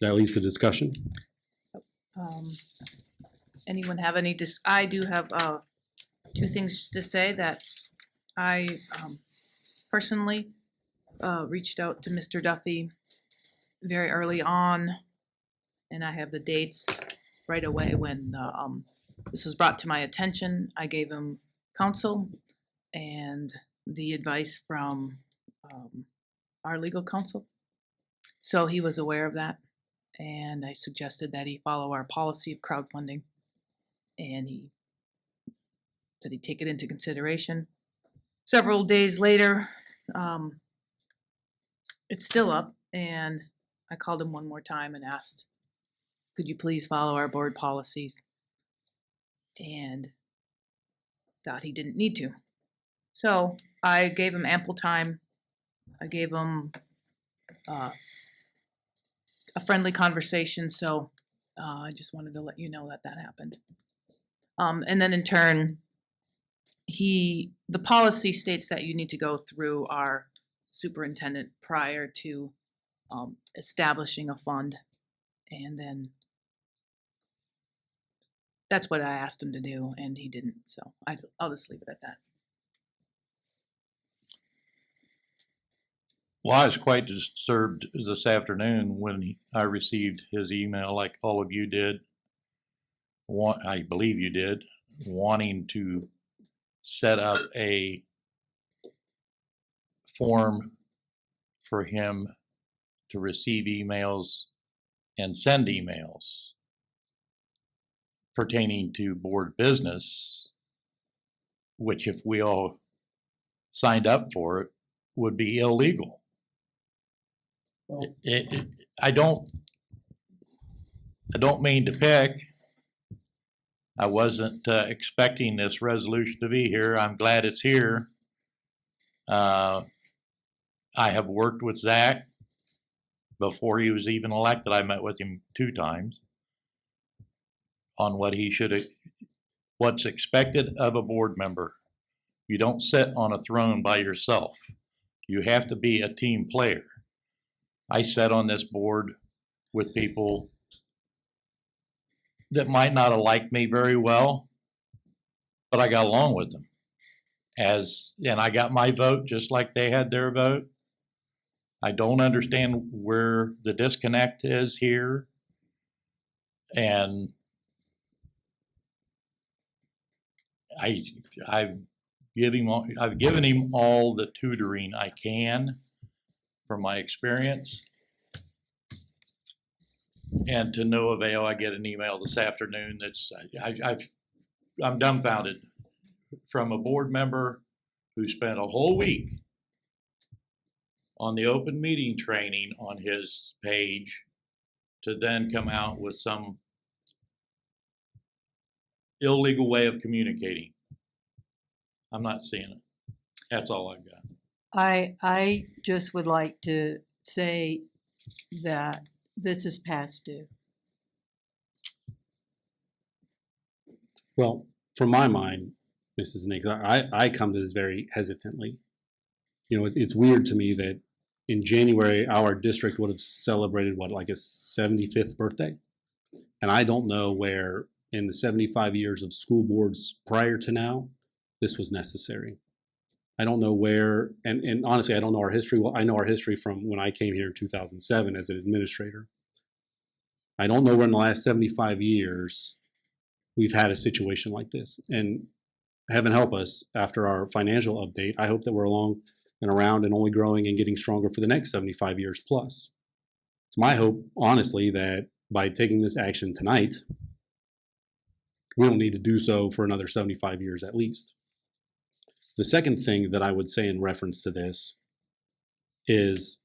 That leads to discussion. Anyone have any, I do have two things to say that I personally reached out to Mr. Duffey very early on, and I have the dates right away when this was brought to my attention. I gave him counsel and the advice from our legal counsel. So he was aware of that, and I suggested that he follow our policy of crowdfunding, and he said he'd take it into consideration. Several days later, it's still up, and I called him one more time and asked, could you please follow our board policies? And thought he didn't need to. So I gave him ample time. I gave him a friendly conversation, so I just wanted to let you know that that happened. And then in turn, the policy states that you need to go through our superintendent prior to establishing a fund, and then that's what I asked him to do, and he didn't, so I'll just leave it at that. Well, I was quite disturbed this afternoon when I received his email, like all of you did, I believe you did, wanting to set up a form for him to receive emails and send emails pertaining to board business, which if we all signed up for it, would be illegal. Well, I don't mean to pick. I wasn't expecting this resolution to be here. I'm glad it's here. I have worked with Zach before he was even elected. I met with him 2 times on what he should, what's expected of a board member. You don't sit on a throne by yourself. You have to be a team player. I sat on this board with people that might not have liked me very well, but I got along with them. And I got my vote just like they had their vote. I don't understand where the disconnect is here. And I've given him all the tutoring I can from my experience, and to no avail. I get an email this afternoon that's I'm dumbfounded from a board member who spent a whole week on the open meeting training on his page to then come out with some illegal way of communicating. I'm not seeing it. That's all I've got. I just would like to say that this is past due. Well, from my mind, Mrs. Niggs, I come to this very hesitantly. You know, it's weird to me that in January, our district would have celebrated, what, like a 75th birthday? And I don't know where in the 75 years of school boards prior to now, this was necessary. I don't know where, and honestly, I don't know our history. Well, I know our history from when I came here in 2007 as an administrator. I don't know where in the last 75 years we've had a situation like this. And heaven help us, after our financial update, I hope that we're along and around and only growing and getting stronger for the next 75 years plus. It's my hope, honestly, that by taking this action tonight, we don't need to do so for another 75 years at least. The second thing that I would say in reference to this is,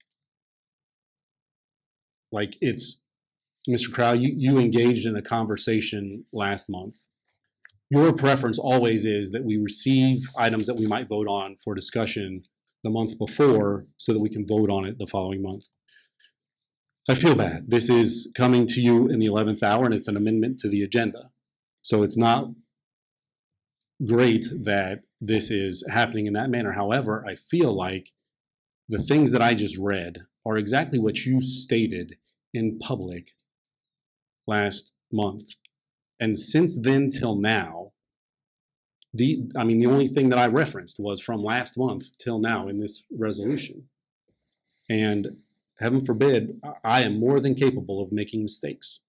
like, it's, Mr. Crowl, you engaged in a conversation last month. Your preference always is that we receive items that we might vote on for discussion the month before so that we can vote on it the following month. I feel bad. This is coming to you in the 11th hour and it's an amendment to the agenda. So it's not great that this is happening in that manner. However, I feel like the things that I just read are exactly what you stated in public last month. And since then till now, the only thing that I referenced was from last month till now in this resolution. And heaven forbid, I am more than capable of making mistakes.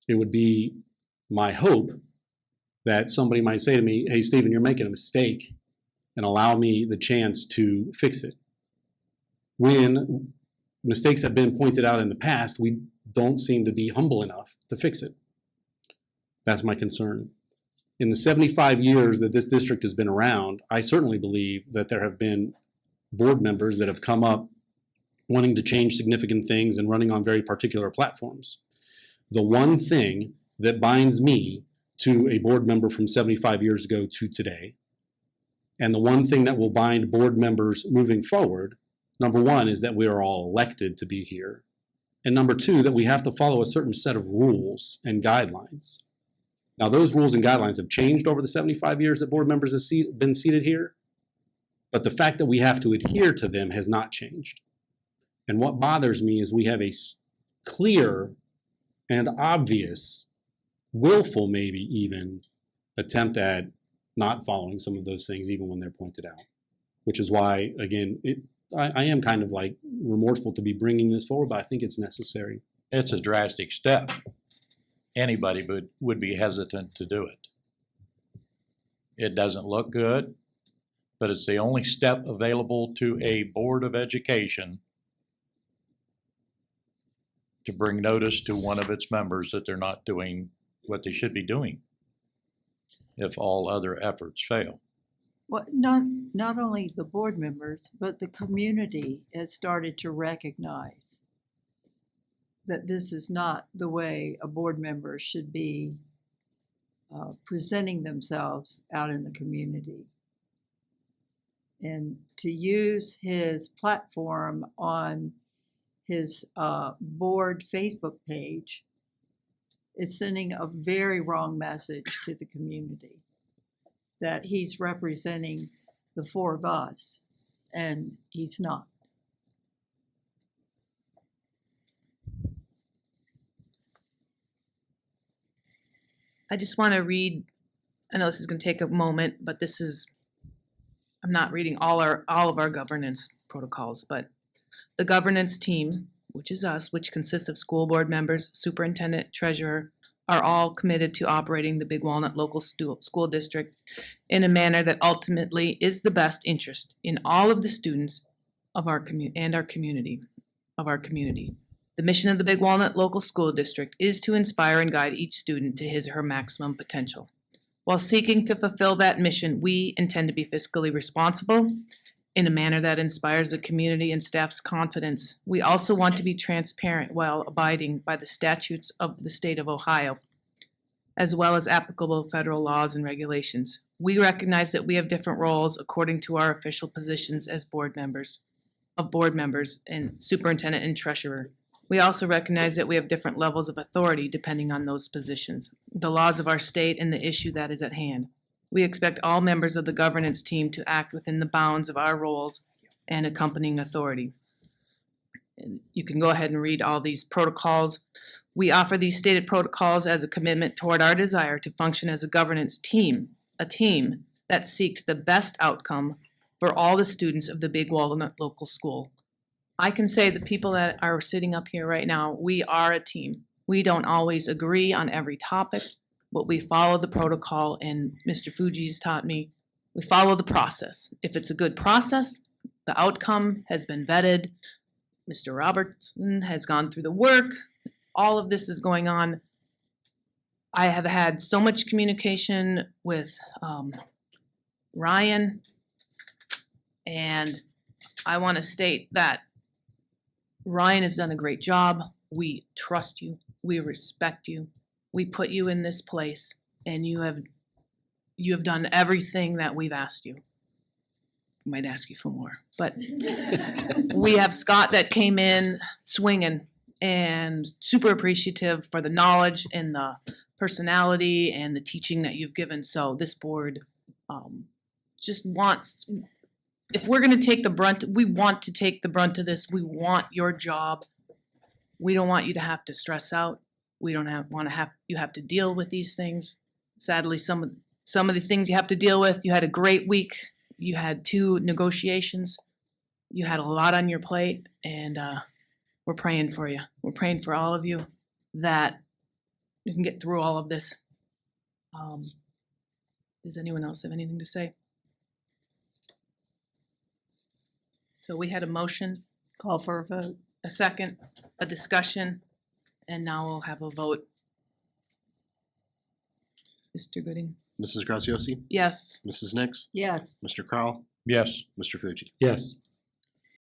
It would be my hope that somebody might say to me, hey, Stephen, you're making a mistake, and allow me the chance to fix it. When mistakes have been pointed out in the past, we don't seem to be humble enough to fix it. That's my concern. In the 75 years that this district has been around, I certainly believe that there have been board members that have come up wanting to change significant things and running on very particular platforms. The one thing that binds me to a board member from 75 years ago to today, and the one thing that will bind board members moving forward, number one, is that we are all elected to be here. And number two, that we have to follow a certain set of rules and guidelines. Now, those rules and guidelines have changed over the 75 years that board members have been seated here, but the fact that we have to adhere to them has not changed. And what bothers me is we have a clear and obvious, willful maybe even, attempt at not following some of those things even when they're pointed out. Which is why, again, I am kind of like remorseful to be bringing this forward, but I think it's necessary. It's a drastic step. Anybody would be hesitant to do it. It doesn't look good, but it's the only step available to a Board of Education to bring notice to one of its members that they're not doing what they should be doing if all other efforts fail. Well, not only the board members, but the community has started to recognize that this is not the way a board member should be presenting themselves out in the community. And to use his platform on his board Facebook page is sending a very wrong message to the community that he's representing the four of us, and he's not. I just want to read, I know this is going to take a moment, but I'm not reading all of our governance protocols, but the governance team, which is us, which consists of school board members, superintendent, treasurer, are all committed to operating the Big Walnut Local School District in a manner that ultimately is the best interest in all of the students of our community. The mission of the Big Walnut Local School District is to inspire and guide each student to his or her maximum potential. While seeking to fulfill that mission, we intend to be fiscally responsible in a manner that inspires the community and staff's confidence. We also want to be transparent while abiding by the statutes of the state of Ohio, as well as applicable federal laws and regulations. We recognize that we have different roles according to our official positions as board members and superintendent and treasurer. We also recognize that we have different levels of authority depending on those positions, the laws of our state, and the issue that is at hand. We expect all members of the governance team to act within the bounds of our roles and accompanying authority. You can go ahead and read all these protocols. We offer these stated protocols as a commitment toward our desire to function as a governance team, a team that seeks the best outcome for all the students of the Big Walnut Local School. I can say the people that are sitting up here right now, we are a team. We don't always agree on every topic, but we follow the protocol, and Mr. Fujii's taught me we follow the process. If it's a good process, the outcome has been vetted. Mr. Robertson has gone through the work. All of this is going on. I have had so much communication with Ryan, and I want to state that Ryan has done a great job. We trust you. We respect you. We put you in this place, and you have done everything that we've asked you. We might ask you for more, but we have Scott that came in swinging and super appreciative for the knowledge and the personality and the teaching that you've given. So this board just wants, if we're going to take the brunt, we want to take the brunt of this. We want your job. We don't want you to have to stress out. We don't want to have you have to deal with these things. Sadly, some of the things you have to deal with. You had a great week. You had 2 negotiations. You had a lot on your plate, and we're praying for you. We're praying for all of you that you can get through all of this. Does anyone else have anything to say? So we had a motion, Call for a vote. a second, a discussion, and now we'll have a vote. Mr. Gooding? Mrs. Graziosi, Yes. Mrs. Nix, Yes. Mr. Crowl, Yes. Mr. Fujii. Yes.